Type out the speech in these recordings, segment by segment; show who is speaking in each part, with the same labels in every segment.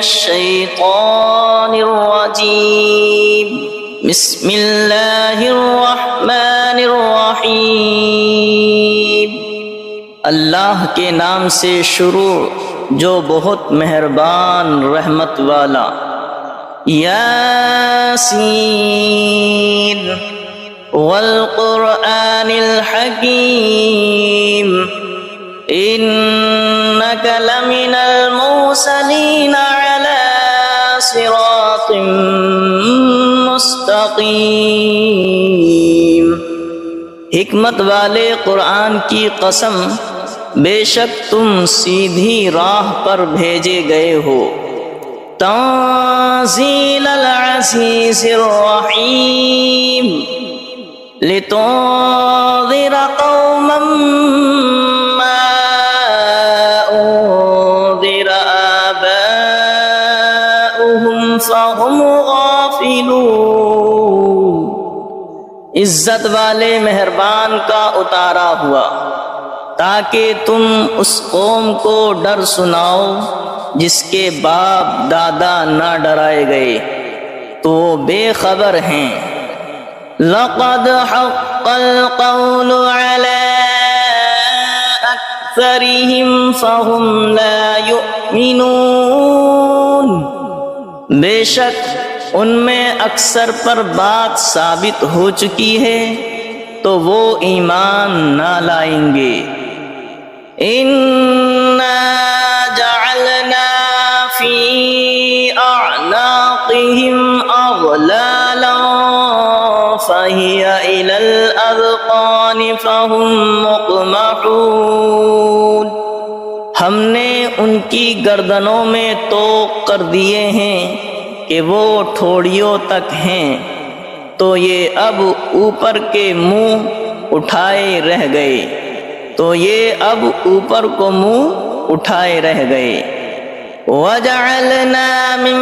Speaker 1: الشیطان الرجیم بسم اللہ الرحمن الرحیم اللہ کے نام سے شروع جو بہت مہربان رحمت والا۔ یاسین والقرآن الحکیم انک لمن المرسلین علی صراط مستقیم۔ حکمت والے قرآن کی قسم، بے شک تم سیدھی راہ پر بھیجے گئے ہو۔ تنزیل العزیز الرحیم لتنذر قوما ما انذر آباؤهم فهم غافلون۔ عزت والے مہربان کا اتارا ہوا تاکہ تم اس قوم کو ڈر سناؤ جس کے باپ دادا نہ ڈرائے گئے تو وہ بے خبر ہیں۔ لقد حق القول على اکثرهم فهم لا يؤمنون۔ بے شک ان میں اکثر پر بات ثابت ہو چکی ہے تو وہ ایمان نہ لائیں گے۔ اِنَّا جَعَلْنَا فِي أَعْنَاقِهِمْ أَغْلَالًا فَهِيَ إِلَى الْأَذْقَانِ فَهُمْ مُقْمَحُونَ۔ ہم نے ان کی گردنوں میں طوق کر دیے ہیں کہ وہ ٹھوڑیوں تک ہیں، تو یہ اب اوپر کے منہ اٹھائے رہ گئے، تو یہ اب اوپر کو منہ اٹھائے رہ گئے۔ وَجَعَلْنَا مِن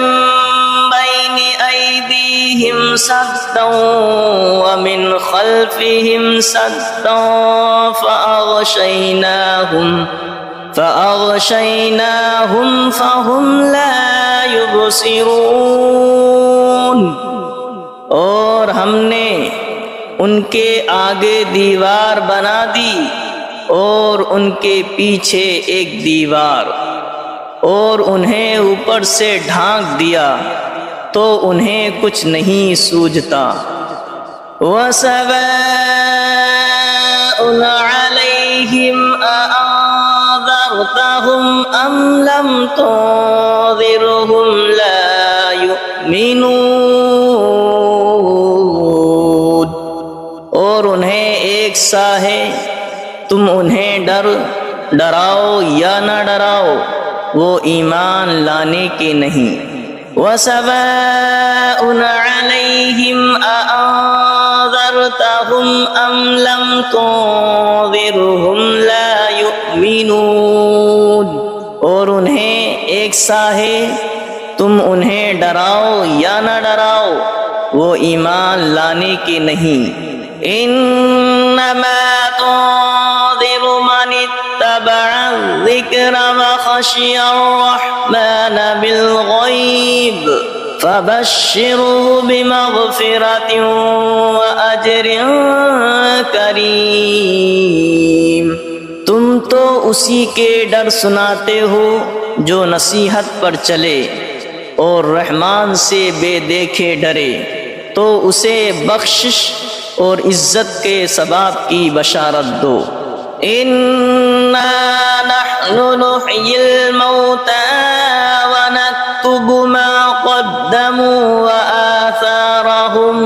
Speaker 1: بَيْنِ أَيْدِيهِمْ سَدًّا وَمِنْ خَلْفِهِمْ سَدًّا فَأَغْشَيْنَاهُمْ فَهُمْ لَا يُبْصِرُونَ۔ اور ہم نے ان کے آگے دیوار بنا دی اور ان کے پیچھے ایک دیوار، اور انہیں اوپر سے ڈھانک دیا تو انہیں کچھ نہیں سوجھتا۔ وَسَوَاءٌ عَلَيْهِمْ أَأَنذَرْتَهُمْ أَمْ لَمْ تُنذِرْهُمْ لَا يُؤْمِنُونَ۔ اور انہیں ایک سا ہے، تم انہیں ڈراؤ یا نہ ڈراؤ، وہ ایمان لانے کے نہیں۔ وَسَوَاءٌ عَلَيْهِمْ أَأَنذَرْتَهُمْ أَمْ لَمْ تُنذِرْهُمْ لَا يُؤْمِنُونَ۔ اور انہیں ایک سا ہے، تم انہیں ڈراؤ یا نہ ڈراؤ، وہ ایمان لانے کے نہیں۔ انما تنذر من اتبع الذکر وخشی الرحمن بالغیب فبشره بمغفرة وأجر کریم۔ تم تو اسی کے ڈر سناتے ہو جو نصیحت پر چلے اور رحمان سے بے دیکھے ڈرے، تو اسے بخشش اور عزت کے ثواب کی بشارت دو۔ اِنَّا نَحْنُ نُحْيِي الْمَوْتَى وَنَكْتُبُ مَا قَدَّمُوا وَآثَارَهُمْ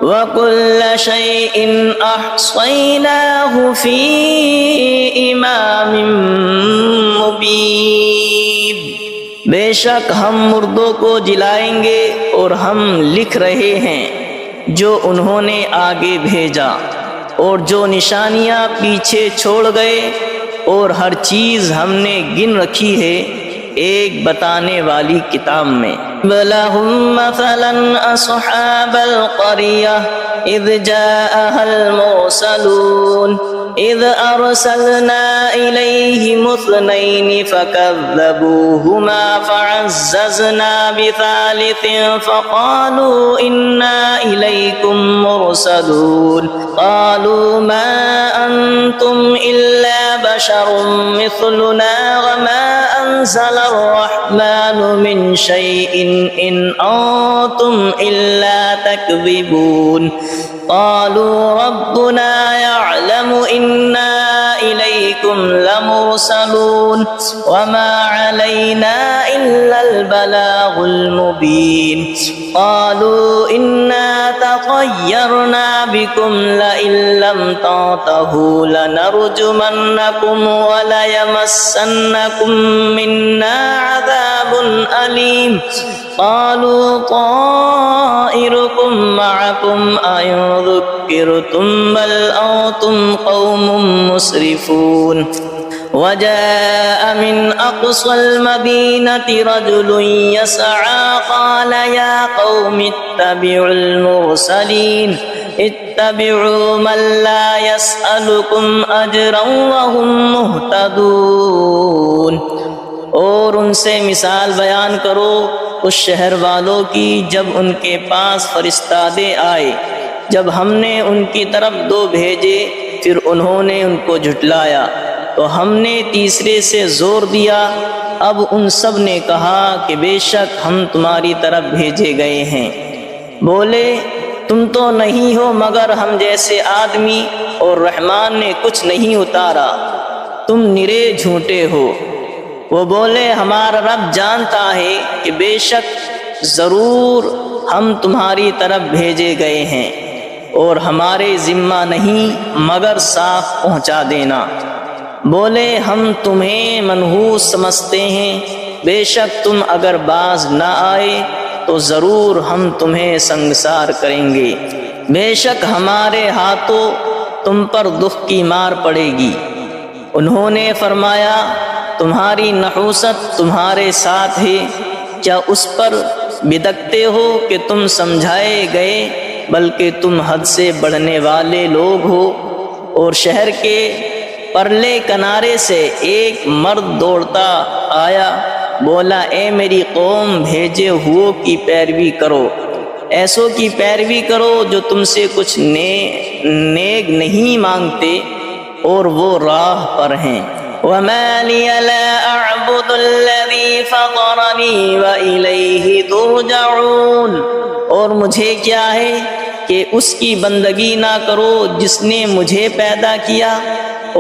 Speaker 1: وَكُلَّ شَيْءٍ أَحْصَيْنَاهُ فِي إِمَامٍ مُبِينٍ۔ بے شک ہم مردوں کو جلائیں گے اور ہم لکھ رہے ہیں جو انہوں نے آگے بھیجا اور جو نشانیاں پیچھے چھوڑ گئے، اور ہر چیز ہم نے گن رکھی ہے ایک بتانے والی کتاب میں۔ وَلَهُمْ مَثَلًا أَصْحَابَ الْقَرْيَةِ إِذْ جَاءَهَا الْمُرْسَلُونَ إذ أرسلنا إليهم اثنين فكذبوهما فعززنا بثالث فقالوا إنا إليكم مرسلون قالوا ما أنتم إلا بشر مثلنا وما أنزل الرحمن من شيء إن أنتم إلا تكذبون قالوا ربنا يعلم إنا إليكم لمرسلون وما علينا إلا البلاغ المبين قالوا إنا تطيرنا بكم لئن لم تنتهوا لنرجمنكم وليمسنكم منا عذاب أليم قالوا طائركم معكم أئن ذكرتم بل أنتم قوم مسرفون وجاء من أقصى المدينة رجل يسعى قال يا قوم اتبعوا المرسلين اتبعوا من لا يسألكم أجرا وهم مهتدون اور ان سے مثال بیان کرو اس شہر والوں کی جب ان کے پاس فرستادے آئے، جب ہم نے ان کی طرف دو بھیجے پھر انہوں نے ان کو جھٹلایا تو ہم نے تیسرے سے زور دیا۔ اب ان سب نے کہا کہ بے شک ہم تمہاری طرف بھیجے گئے ہیں۔ بولے تم تو نہیں ہو مگر ہم جیسے آدمی اور رحمان نے کچھ نہیں اتارا، تم نرے جھوٹے ہو۔ وہ بولے ہمارا رب جانتا ہے کہ بے شک ضرور ہم تمہاری طرف بھیجے گئے ہیں اور ہمارے ذمہ نہیں مگر صاف پہنچا دینا۔ بولے ہم تمہیں منحوس سمجھتے ہیں، بے شک تم اگر باز نہ آئے تو ضرور ہم تمہیں سنگسار کریں گے، بے شک ہمارے ہاتھوں تم پر دکھ کی مار پڑے گی۔ انہوں نے فرمایا تمہاری نحوست تمہارے ساتھ ہے، کیا اس پر بدکتے ہو کہ تم سمجھائے گئے، بلکہ تم حد سے بڑھنے والے لوگ ہو۔ اور شہر کے پرلے کنارے سے ایک مرد دوڑتا آیا، بولا اے میری قوم بھیجے ہوئوں کی پیروی کرو، ایسوں کی پیروی کرو جو تم سے کچھ نیک نہیں مانگتے اور وہ راہ پر ہیں۔ وَمَا لِيَ لَا أَعْبُدُ الَّذِي فَطَرَنِي وَإِلَيْهِ تُرْجَعُونَ، اور مجھے کیا ہے کہ اس کی بندگی نہ کرو جس نے مجھے پیدا کیا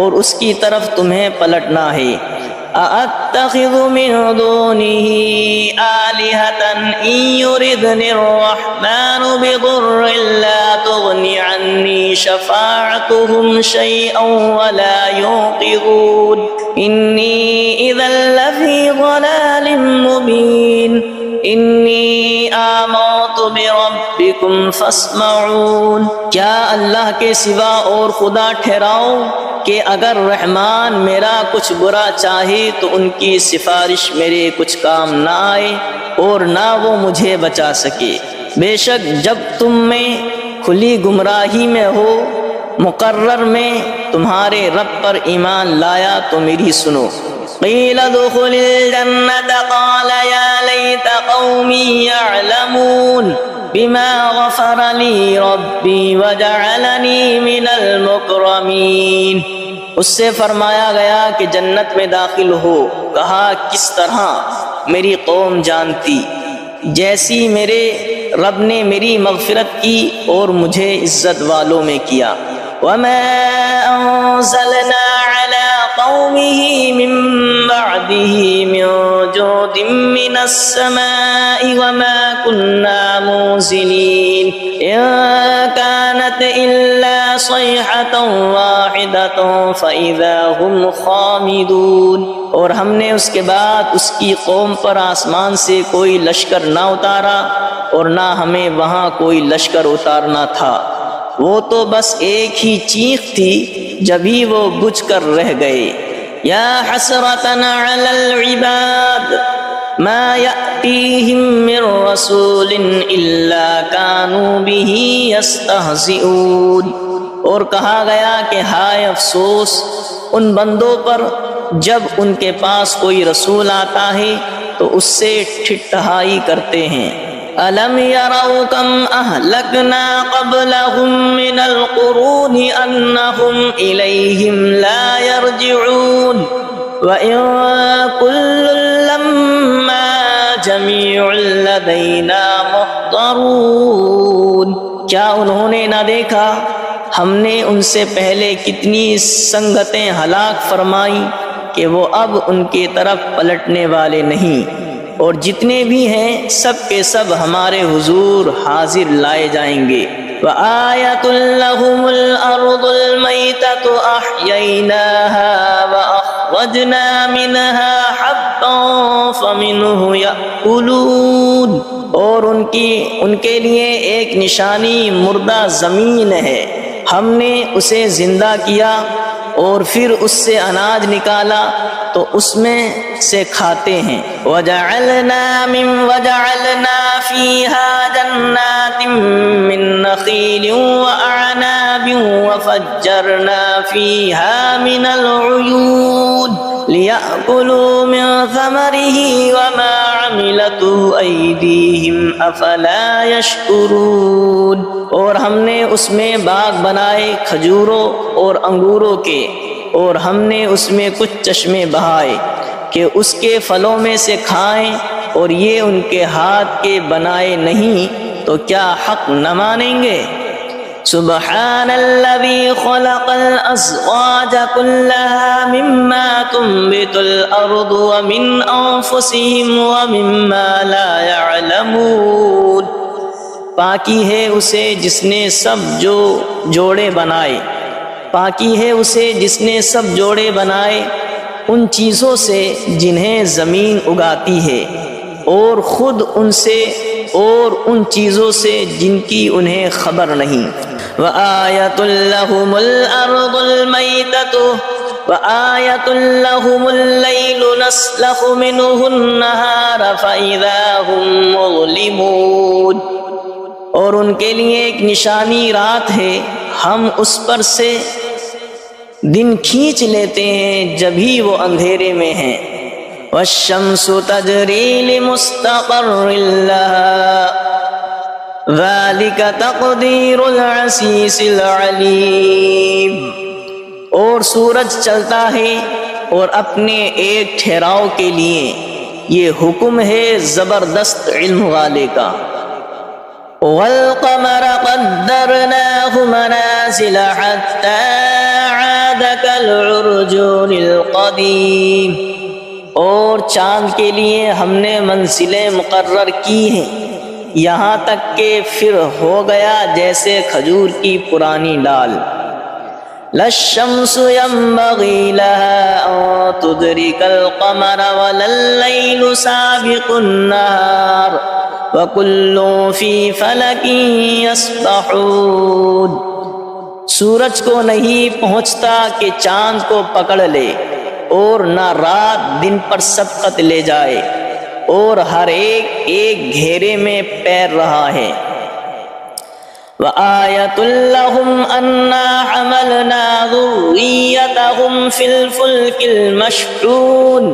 Speaker 1: اور اس کی طرف تمہیں پلٹنا ہے۔ أَأَتَّخِذُ مِن دُونِهِ آلِهَةً إِن يُرِدْنِ الرَّحْمَنُ بِضُرٍّ لَّا تُغْنِ عَنِّي شَفَاعَتُهُمْ شَيْئًا وَلَا يُنقِذُونِ إِنِّي إِذًا لَّفِي ضَلَالٍ مُّبِينٍ إِنِّي آمَنتُ بِرَبِّكُمْ فَاسْمَعُونِ، کیا اللہ کے سوا اور خدا ٹھہراؤ کہ اگر رحمان میرا کچھ برا چاہے تو ان کی سفارش میرے کچھ کام نہ آئے اور نہ وہ مجھے بچا سکے۔ بے شک جب تم میں کھلی گمراہی میں ہو مقرر میں تمہارے رب پر ایمان لایا تو میری سنو۔ قیل ادخل الجنة قال یا لیت قومی یعلمون بما غفر لی ربی وجعلنی من المکرمین، اس سے فرمایا گیا کہ جنت میں داخل ہو، کہا کس طرح میری قوم جانتی، جیسی میرے رب نے میری مغفرت کی اور مجھے عزت والوں میں کیا۔ وما انزلنا على قومه من بعده من جود من السماء وما كنا منزلين إن كانت إلا صيحة واحدة فإذا هم خامدون، اور ہم نے اس کے بعد اس کی قوم پر آسمان سے کوئی لشکر نہ اتارا اور نہ ہمیں وہاں کوئی لشکر اتارنا تھا، وہ تو بس ایک ہی چیخ تھی جبھی وہ بجھ کر رہ گئے۔ یا حسرتنا علی العباد ما یأتیہم من رسول الا کانوا به یستہزئون، اور کہا گیا کہ ہائے افسوس ان بندوں پر جب ان کے پاس کوئی رسول آتا ہے تو اس سے ٹھٹھائی کرتے ہیں۔ أَلَمْ يَرَوْا كَمْ أَهْلَكْنَا قَبْلَهُمْ مِنَ الْقُرُونِ أَنَّهُمْ إِلَيْهِمْ لَا يَرْجِعُونَ وَإِن كُلٌّ لَّمَّا جَمِيعٌ لَّدَيْنَا مُحْضَرُونَ۔ کیا انہوں نے نہ دیکھا ہم نے ان سے پہلے کتنی سنگتیں ہلاک فرمائیں کہ وہ اب ان کی طرف پلٹنے والے نہیں، اور جتنے بھی ہیں سب کے سب ہمارے حضور حاضر لائے جائیں گے۔ وَآيَةٌ لَّهُمُ الْأَرْضُ الْمَيْتَةُ أَحْيَيْنَاهَا وَأَخْرَجْنَا مِنْهَا حَبًّا فَمِنْهُ يَأْكُلُونَ۔ اور ان کے لیے ایک نشانی مردہ زمین ہے، ہم نے اسے زندہ کیا اور پھر اس سے اناج نکالا تو اس میں سے کھاتے ہیں۔ وَجَعَلْنَا فِيهَا جَنَّاتٍ مِّن نَّخِيلٍ وَأَعْنَابٍ وَفَجَّرْنَا فِيهَا مِنَ الْعُيُونِ لِيَأْكُلُوا مِن ثَمَرِهِ وَمَا عَمِلَتْهُ أَيْدِيهِمْ أَفَلَا يَشْكُرُونَ۔ اور ہم نے اس میں باغ بنائے کھجوروں اور انگوروں کے، اور ہم نے اس میں کچھ چشمے بہائے کہ اس کے پھلوں میں سے کھائیں، اور یہ ان کے ہاتھ کے بنائے نہیں تو کیا حق نہ مانیں گے؟ سبحان الذي خلق الأزواج كلها مما تنبت الأرض ومن أنفسهم ومما لا يعلمون۔ پاکی ہے اسے جس نے سب جوڑے بنائے، پاکی ہے اسے جس نے سب جوڑے بنائے ان چیزوں سے جنہیں زمین اگاتی ہے، اور خود ان سے اور ان چیزوں سے جن کی انہیں خبر نہیں۔ وَآيَةٌ لَّهُمُ الْأَرْضُ الْمَيْتَةُ وَآيَةٌ لَّهُمُ اللَّيْلُ نَسْلَخُ مِنْهُ النَّهَارَ فَإِذَا هُمْ مُظْلِمُونَ۔ اور ان کے لیے ایک نشانی رات ہے، ہم اس پر سے دن کھینچ لیتے ہیں جبھی وہ اندھیرے میں ہیں۔ وَالشَّمْسُ تَجْرِي لِمُسْتَقَرٍّ لَّهَا ذَلِكَ تَقْدِيرُ الْعَزِيزِ الْعَلِيمِ۔ اور سورج چلتا ہے اور اپنے ایک ٹھہراؤ کے لیے، یہ حکم ہے زبردست علم والے کا۔ وَالْقَمَرَ قَدَّرْنَاهُ مَنَازِلَ حَتَّى عَادَ كَالْعُرْجُونِ الْقَدِيمِ۔ اور چاند کے لیے ہم نے منزلیں مقرر کی ہیں یہاں تک کہ پھر ہو گیا جیسے کھجور کی پرانی ڈال۔ لَا الشَّمْسُ يَنبَغِي لَهَا أَن تُدْرِكَ الْقَمَرَ وَلَا اللَّيْلُ سَابِقُ النَّهَارِ وَكُلٌّ فِي فَلَكٍ يَسْبَحُونَ۔ سورج کو نہیں پہنچتا کہ چاند کو پکڑ لے، اور نہ رات دن پر سبقت لے جائے، اور ہر ایک گھیرے میں پیر رہا ہے۔ وَآيَةٌ لَّهُمْ أَنَّا حَمَلْنَا ذُرِّيَّتَهُمْ فِي الْفُلْكِ الْمَشْحُونِ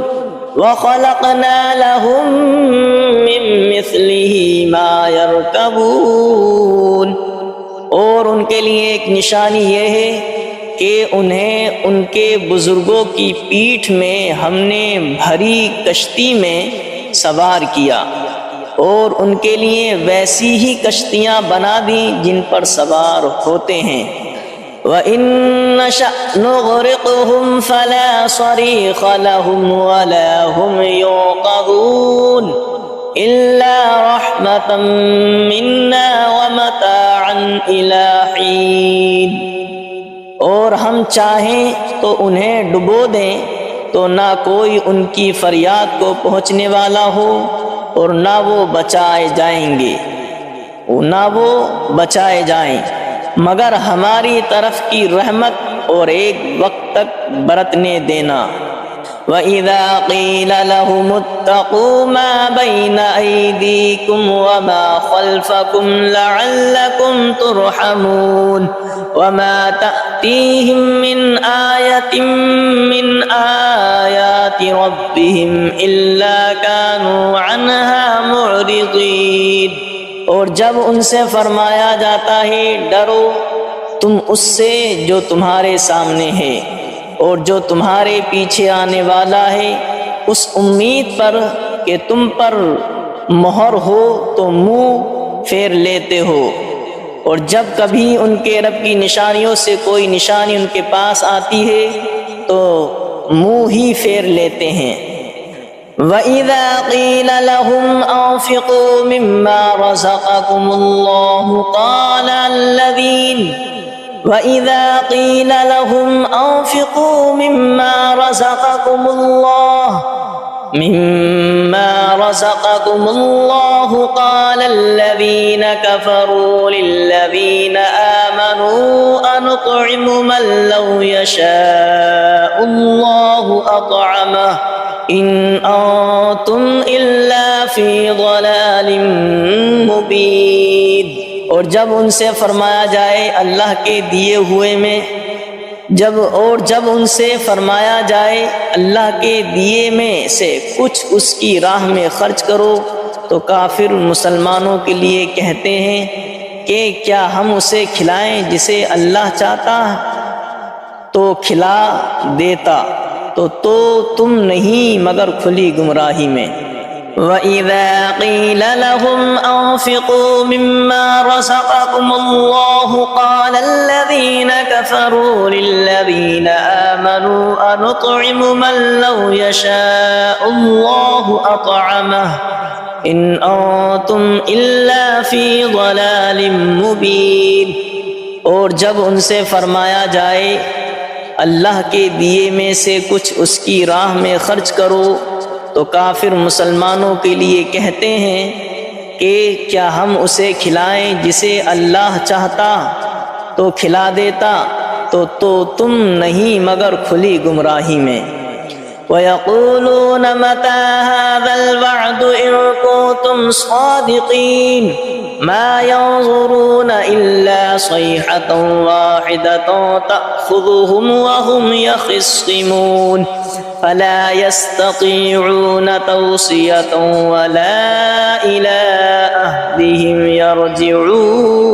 Speaker 1: وَخَلَقْنَا لَهُم مِّن مِّثْلِهِ مَا يَرْكَبُونَ۔ اور ان کے لیے ایک نشانی یہ ہے کہ انہیں ان کے بزرگوں کی پیٹھ میں ہم نے بھری کشتی میں سوار کیا، اور ان کے لیے ویسی ہی کشتیاں بنا دیں جن پر سوار ہوتے ہیں۔ وَإِن نَّشَأْ نُغْرِقْهُمْ فَلَا صَرِيخَ لَهُمْ وَلَا هُمْ يُنقَذُونَ إِلَّا رَحْمَةً مِّنَّا وَمَتَاعًا إِلَىٰ حِينٍ۔ اور ہم چاہیں تو انہیں ڈبو دیں تو نہ کوئی ان کی فریاد کو پہنچنے والا ہو، اور نہ وہ بچائے جائیں مگر ہماری طرف کی رحمت اور ایک وقت تک برتنے دینا۔ وَإِذَا قِيلَ لَهُمُ اتَّقُوا مَا بَيْنَ أَيْدِيكُمْ وَمَا خَلْفَكُمْ لَعَلَّكُمْ تُرْحَمُونَ وَمَا تَأْتِيهِمْ مِنْ آيَةٍ مِنْ آيَاتِ رَبِّهِمْ إِلَّا كَانُوا عَنْهَا مُعْرِضِينَ۔ اور جب ان سے فرمایا جاتا ہے ڈرو تم اس سے جو تمہارے سامنے ہے اور جو تمہارے پیچھے آنے والا ہے، اس امید پر کہ تم پر مہر ہو تو منہ پھیر لیتے ہو، اور جب کبھی ان کے رب کی نشانیوں سے کوئی نشانی ان کے پاس آتی ہے تو منہ ہی پھیر لیتے ہیں۔ وَإِذَا قِيلَ لَهُمْ أَنفِقُوا مِمَّا رَزَقَكُمُ اللَّهُ وَإِذَا قِيلَ لَهُمْ أَنفِقُوا مِمَّا رَزَقَكُمُ اللَّهُ قَالَ الَّذِينَ كَفَرُوا لِلَّذِينَ آمَنُوا أَنُطْعِمُ مَن لَّوْ يَشَاءُ اللَّهُ أَطْعَمَهُ إِنْ أَنتُمْ إِلَّا فِي ضَلَالٍ مُّبِينٍ۔ اور جب ان سے فرمایا جائے اللہ کے دیے ہوئے میں جب ان سے فرمایا جائے اللہ کے دیے میں سے کچھ اس کی راہ میں خرچ کرو تو کافر مسلمانوں کے لیے کہتے ہیں کہ کیا ہم اسے کھلائیں جسے اللہ چاہتا تو کھلا دیتا، تو تم نہیں مگر کھلی گمراہی میں۔ وَإِذَا قِيلَ لَهُمْ أَنفِقُوا مِمَّا رَزَقَكُمُ اللَّهُ قَالَ الَّذِينَ كَفَرُوا لِلَّذِينَ آمَنُوا أَنُطْعِمُ مَن لَّوْ يَشَاءُ اللَّهُ أَطْعَمَهُ إِنْ أَنتُمْ إِلَّا فِي ضَلَالٍ مُّبِينٍ۔ اور جب ان سے فرمایا جائے اللہ کے دیے میں سے کچھ اس کی راہ میں خرچ کرو تو کافر مسلمانوں کے لیے کہتے ہیں کہ کیا ہم اسے کھلائیں جسے اللہ چاہتا تو کھلا دیتا، تو تم نہیں مگر کھلی گمراہی میں۔ وَيَقُولُونَ مَتَىٰ هَٰذَا الْوَعْدُ إِن كُنتُمْ صَادِقِينَ مَا يَنظُرُونَ إِلَّا صَيْحَةً وَاحِدَةً تَأْخُذُهُمْ وَهُمْ يَخِصِّمُونَ فَلَا يَسْتَطِيعُونَ تَوْصِيَةً وَلَا إِلَىٰ أَهْلِهِمْ يَرْجِعُونَ۔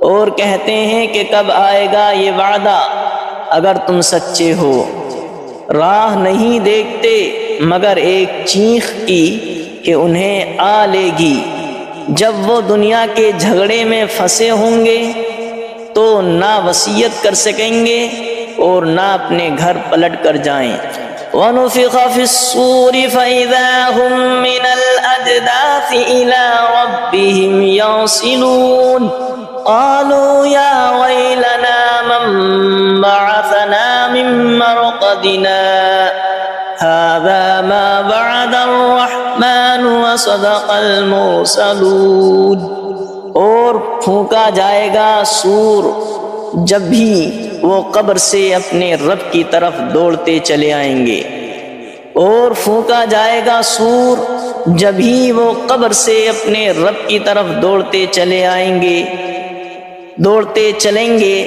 Speaker 1: اور کہتے ہیں کہ کب آئے گا یہ وعدہ اگر تم سچے ہو، راہ نہیں دیکھتے مگر ایک چیخ کی کہ انہیں آ لے گی، جب وہ دنیا کے جھگڑے میں پھنسے ہوں گے تو نہ وصیت کر سکیں گے اور نہ اپنے گھر پلٹ کر جائیں۔ وَنُفِخَ فِي الصُّورِ فَإِذَا هُم مِّنَ الْأَجْدَاثِ إِلَىٰ رَبِّهِمْ يَنسِلُونَ قَالُوا يَا وَيْلَنَا مَن بَعَثَنَا مِن مَّرْقَدِنَا هَٰذَا مَا وَعَدَ الرَّحْمَٰنُ وَصَدَقَ الْمُرْسَلُونَ۔ اور پھونکا جائے گا سور جب بھی وہ قبر سے اپنے رب کی طرف دوڑتے چلے آئیں گے، اور پھونکا جائے گا سور جب ہی وہ قبر سے اپنے رب کی طرف دوڑتے چلے آئیں گے، دوڑتے چلیں گے،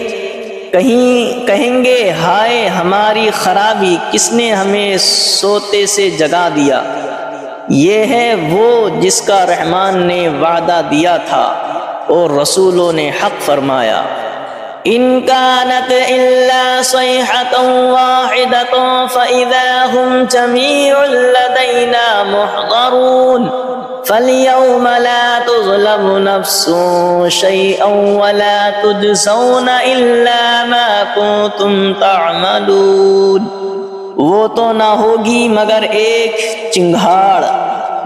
Speaker 1: کہیں گے ہائے ہماری خرابی، کس نے ہمیں سوتے سے جگا دیا۔ یہ ہے وہ جس کا رحمان نے وعدہ دیا تھا اور رسولوں نے حق فرمایا۔ إِن كَانَتْ إِلَّا صَيْحَةً وَاحِدَةً فَإِذَا هُمْ جَمِيعٌ لَّدَيْنَا مُحْضَرُونَ فَالْيَوْمَ لَا تُظْلَمُ نَفْسٌ شَيْئًا وَلَا تُجْزَوْنَ إِلَّا مَا كُنتُمْ تَعْمَلُونَ۔ وہ تو نہ ہوگی مگر ایک چنگھاڑ،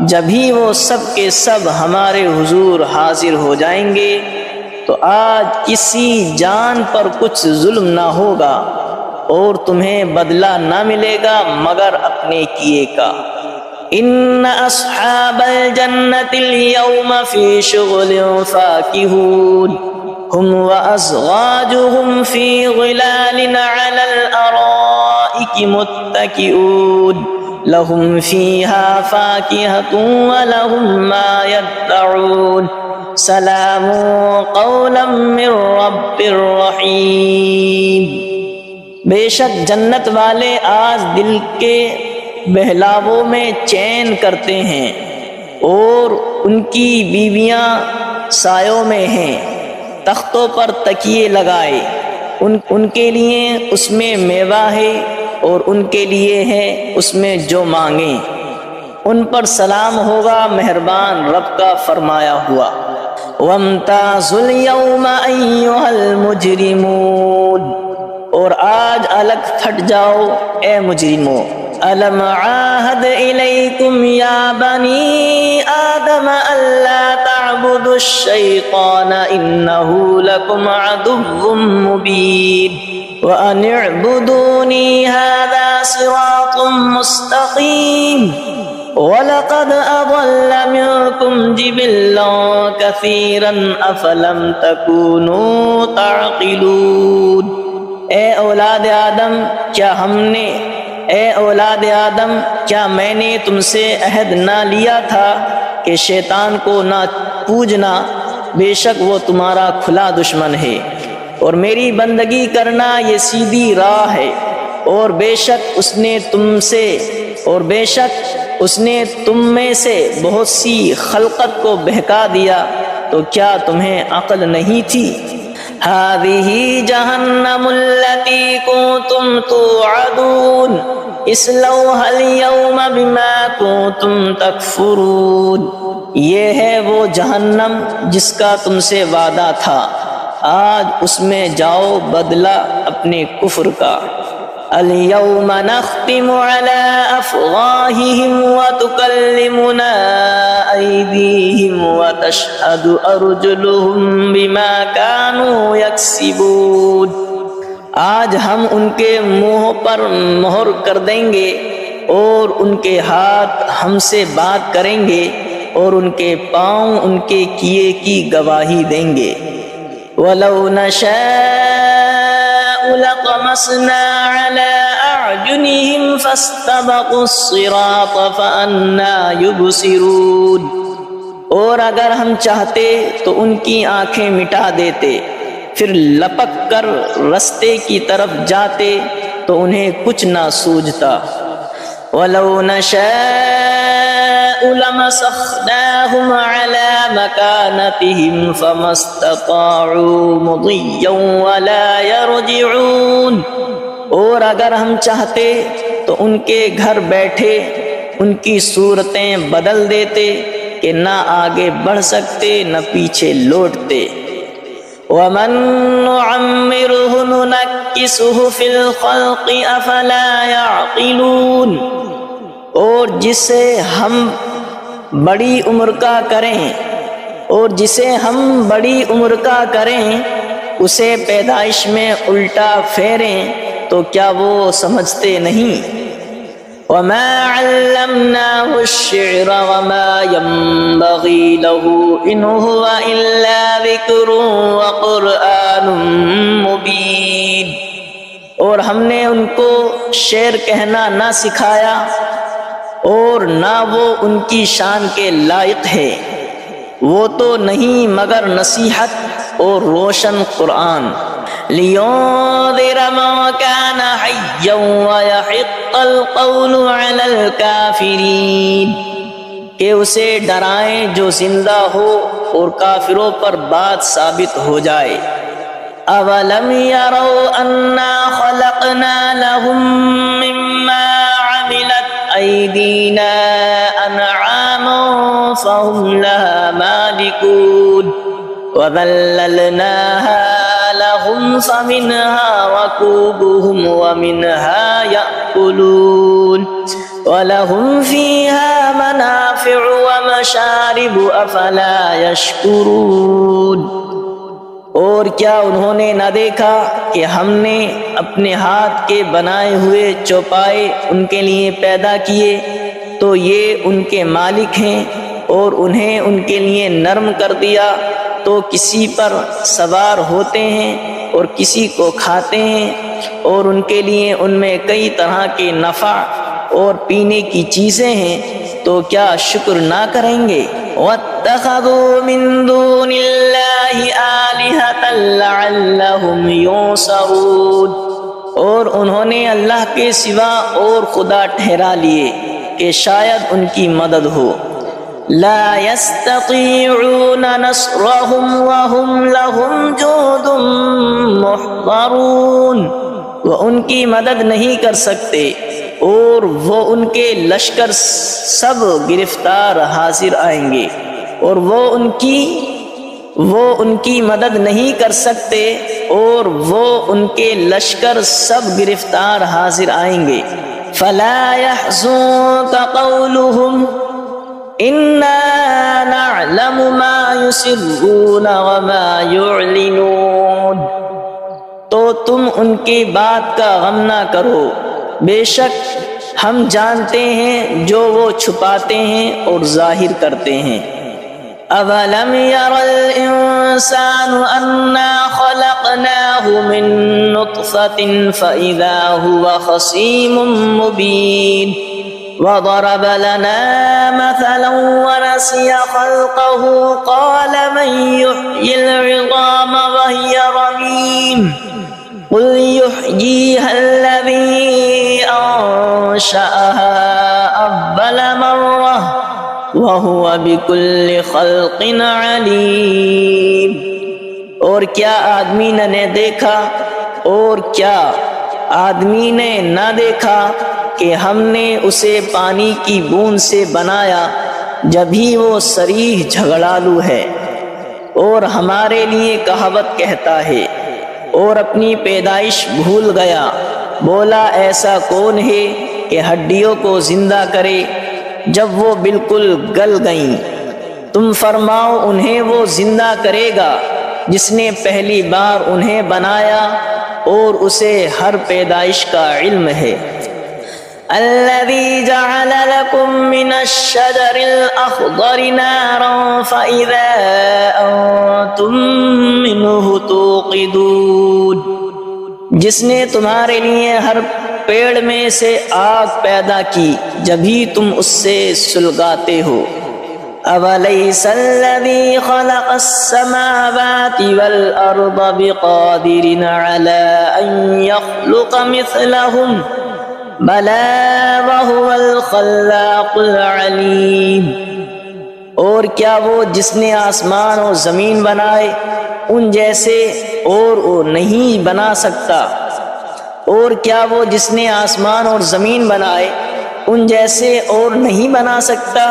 Speaker 1: جبھی وہ سب کے سب ہمارے حضور حاضر ہو جائیں گے تو آج کسی جان پر کچھ ظلم نہ ہوگا اور تمہیں بدلہ نہ ملے گا مگر اپنے کیے کا۔ ان اصحاب الجنة اليوم في شغل فاكهون هم وازواجهم في ظلال على الارائك الارائك متكئون لهم فيها فاكهة ولهم ما يدعون سلام قولا من رب رحیم۔ بے شک جنت والے آج دل کے بہلاووں میں چین کرتے ہیں، اور ان کی بیویاں سایوں میں ہیں، تختوں پر تکیے لگائے، ان کے لیے اس میں میوہ ہے اور ان کے لیے ہے اس میں جو مانگیں، ان پر سلام ہوگا مہربان رب کا فرمایا ہوا۔ وَامْتَازُوا الْيَوْمَ أَيُّهَا الْمُجْرِمُونَ، اور آج الگ پھٹ جاؤ اے مجرموں۔ أَلَمْ عَاهَدْ إِلَيْكُمْ يَا بَنِي آدَمَ أَلَّا تَعْبُدُوا الشَّيْطَانَ إِنَّهُ لَكُمْ عَدُوٌّ مُّبِينٌ وَأَنِ اعْبُدُونِي هَذَا صِرَاطٌ مُّسْتَقِيمٌ وَلَقَدْ أَضَلَّ مِنكُمْ جِبِلًّا كَثِيرًا أَفَلَمْ تَكُونُوا تَعْقِلُونَ۔ اے اولاد آدم کیا میں نے تم سے عہد نہ لیا تھا کہ شیطان کو نہ پوجنا، بے شک وہ تمہارا کھلا دشمن ہے، اور میری بندگی کرنا یہ سیدھی راہ ہے، اور بے شک اس نے تم میں سے بہت سی خلقت کو بہکا دیا، تو کیا تمہیں عقل نہیں تھی؟ هذه جہنم التي كنتم توعدون اصلوها اليوم بما كنتم تکفرون، یہ ہے وہ جہنم جس کا تم سے وعدہ تھا، آج اس میں جاؤ بدلہ اپنے کفر کا۔ اليوم نختم على أفواههم وتكلمنا أيديهم وتشهد أرجلهم بما كانوا يكسبون، آج ہم ان کے منہ پر مہر کر دیں گے، اور ان کے ہاتھ ہم سے بات کریں گے، اور ان کے پاؤں ان کے کیے کی گواہی دیں گے۔ وَلَوْ نَشَاءُ لَطَمَسْنَا عَلَىٰ أَعْيُنِهِمْ فَاسْتَبَقُوا الصِّرَاطَ فَأَنَّىٰ يُبْصِرُونَ، اور اگر ہم چاہتے تو ان کی آنکھیں مٹا دیتے، پھر لپک کر رستے کی طرف جاتے تو انہیں کچھ نہ سوجھتا۔ وَلَوْ نَشَاءُ لَمَسَخْنَاهُمْ عَلَىٰ مَكَانَتِهِمْ فَمَا اسْتَطَاعُوا مُضِيًّا وَلَا يَرْجِعُونَ، اور اگر ہم چاہتے تو ان کے گھر بیٹھے ان کی صورتیں بدل دیتے کہ نہ آگے بڑھ سکتے نہ پیچھے لوٹتے۔ وَمَن نُّعَمِّرْهُ نُنَكِّسْهُ فِي الْخَلْقِ أَفَلَا يَعْقِلُونَ، اور جسے ہم بڑی عمر کا کریں اسے پیدائش میں الٹا پھیریں تو کیا وہ سمجھتے نہیں؟ وَمَا عَلَّمْنَاهُ الشِّعْرَ وَمَا يَنبَغِي لَهُ إِنْ هُوَ إِلَّا ذِكْرٌ وَقُرْآنٌ مُبِينٌ، اور ہم نے ان کو شعر کہنا نہ سکھایا، اور نہ وہ ان کی شان کے لائق ہے، وہ تو نہیں مگر نصیحت اور روشن قرآن۔ لِيُنذِرَ مَن كَانَ حَيًّا وَيَحِقَّ الْقَوْلُ عَلَى الْكَافِرِينَ، کہ اسے ڈرائیں جو زندہ ہو اور کافروں پر بات ثابت ہو جائے۔ أَوَلَمْ يَرَوْا أَنَّا خَلَقْنَا لَهُم مِّمَّا عَمِلَتْ أَيْدِينَا أَنْعَامًا فَهُمْ لَهَا مَالِكُونَ وَذَلَّلْنَاهَا لَهُمْ فَمِنْهَا رَكُوبُهُمْ وَمِنْهَا يَأْكُلُونَ وَلَهُمْ فِيهَا مَنَافِعُ وَمَشَارِبُ أَفَلَا يَشْكُرُونَ، اور کیا انہوں نے نہ دیکھا کہ ہم نے اپنے ہاتھ کے بنائے ہوئے چوپائے ان کے لیے پیدا کیے، تو یہ ان کے مالک ہیں، اور انہیں ان کے لیے نرم کر دیا تو کسی پر سوار ہوتے ہیں اور کسی کو کھاتے ہیں، اور ان کے لیے ان میں کئی طرح کے نفع اور پینے کی چیزیں ہیں، تو کیا شکر نہ کریں گے؟ وَاتَّخَذُوا مِن دُونِ اللَّهِ آلِهَةً لَعَلَّهُمْ يُنصَرُونَ، اور انہوں نے اللہ کے سوا اور خدا ٹھہرا لیے کہ شاید ان کی مدد ہو۔ لا يستطيعون نصرهم وهم لهم جند محضرون، وہ ان کی مدد نہیں کر سکتے اور وہ ان کے لشکر سب گرفتار حاضر آئیں گے، اور وہ ان کی مدد نہیں کر سکتے اور وہ ان کے لشکر سب گرفتار حاضر آئیں گے۔ فلا يحزنك قولهم انا نعلم ما يسرون وما يعلنون، تو تم ان کی بات کا غم نہ کرو، بے شک ہم جانتے ہیں جو وہ چھپاتے ہیں اور ظاہر کرتے ہیں۔ اولم ير الانسان انا خلقناه من نطفة فاذا هو خصيم مبين، وضرب لنا مثلا ونسي خلقه قال من يحيي العظام وهي رميم قل يحييها الذي أنشأها أول مرة وهو بكل خلق عليم، اور کیا آدمی نے دیکھا اور کیا آدمی نے نہ دیکھا کہ ہم نے اسے پانی کی بوند سے بنایا جبھی وہ صریح جھگڑالو ہے، اور ہمارے لیے کہاوت کہتا ہے اور اپنی پیدائش بھول گیا، بولا ایسا کون ہے کہ ہڈیوں کو زندہ کرے جب وہ بالکل گل گئیں؟ تم فرماؤ انہیں وہ زندہ کرے گا جس نے پہلی بار انہیں بنایا اور اسے ہر پیدائش کا علم ہے۔ الذي جعل لكم من الشجر الأخضر نارا فإذا أنتم منه توقدون، جس نے تمہارے لیے ہر پیڑ میں سے آگ پیدا کی جبھی تم اس سے سلگاتے ہو۔ أَوَلَيْسَ الَّذِي خَلَقَ السَّمَاوَاتِ وَالْأَرْضَ بِقَادِرٍ عَلَىٰ أَن يَخْلُقَ مِثْلَهُمْ بَلَىٰ وَهُوَ الْخَلَّاقُ الْعَلِيمُ، اور کیا وہ جس نے آسمان اور زمین بنائے ان جیسے اور وہ نہیں بنا سکتا؟ اور کیا وہ جس نے آسمان اور زمین بنائے ان جیسے اور نہیں بنا سکتا؟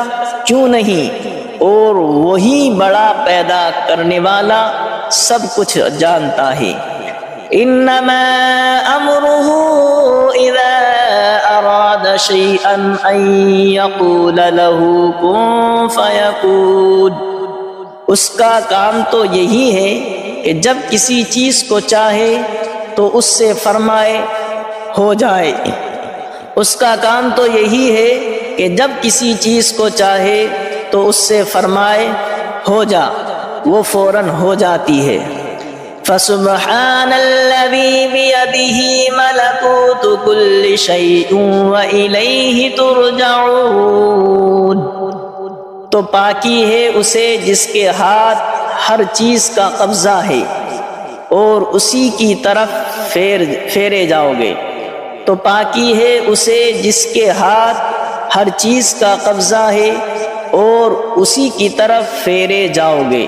Speaker 1: کیوں نہیں، اور وہی بڑا پیدا کرنے والا سب کچھ جانتا ہے۔ انما امره اذا اراد شيئا ان يقول له كن فيكون، اس کا کام تو یہی ہے کہ جب کسی چیز کو چاہے تو اس سے فرمائے ہو جائے۔ اس کا کام تو یہی ہے کہ جب کسی چیز کو چاہے تو اس سے فرمائے ہو جا، وہ فوراً ہو جاتی ہے۔ فسبحان الذي بيده ملكوت كل شيء وإليه ترجعون، تو پاکی ہے اسے جس کے ہاتھ ہر چیز کا قبضہ ہے اور اسی کی طرف پھیرے جاؤ گے۔ تو پاکی ہے اسے جس کے ہاتھ ہر چیز کا قبضہ ہے اور اسی کی طرف پھیرے جاؤ گے۔